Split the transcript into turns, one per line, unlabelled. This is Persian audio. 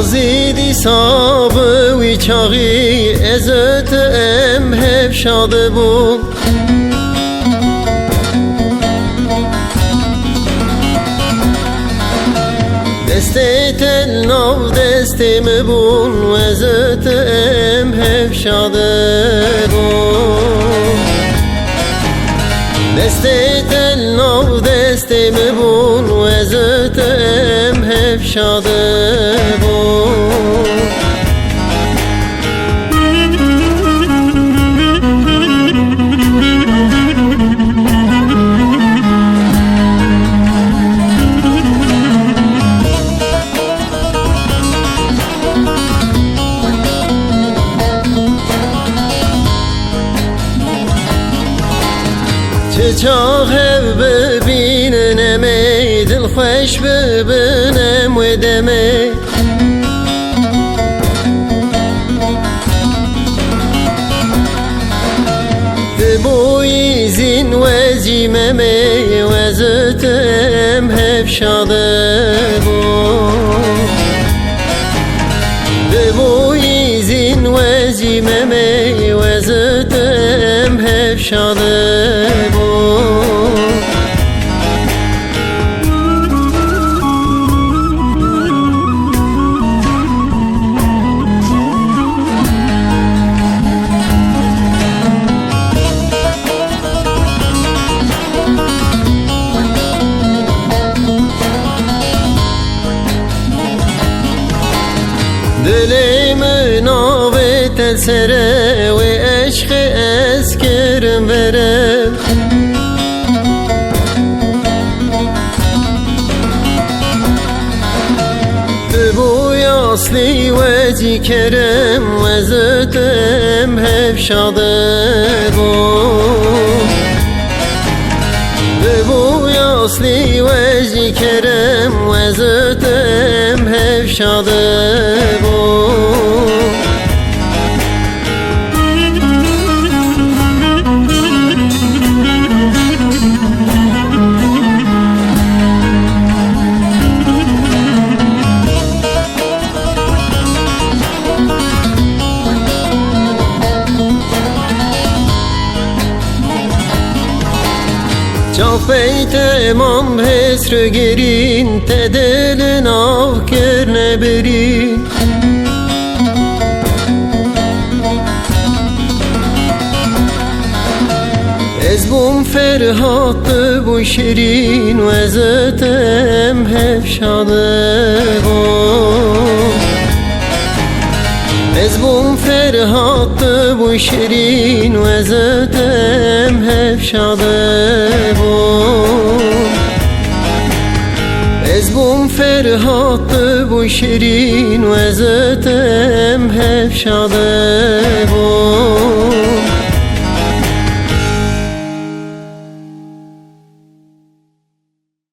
نازیدی ساب وی چاقی ازت ام هف شاده بوم دسته تل ناو دسته مبون وزت ام هف شاده بوم دسته تل ناو دسته مبون وزت ام هف شاده بوم چاخ ببینم ای دل خوش ببینم و دمه بوی زین و جیمم ای وزتم هف شاده بود بوی زین و جیمم ای وزتم هف شاده بود دلیم ناوت سره و عشق اسکرم برم بوی اصلی و جی کرم و زتم هف شاده بود بوی اصلی و جی کرم و زتم هف شاده بود چافیت امام حسر گرین تدل ناو کرنه برین از بوم فرحات بو شیرین و زتم هف شاده بوم از بوم فرحات بو شیرین و زتم هف شاده بوم از بوم فرحات بو شیرین و زتم هف شاده بوم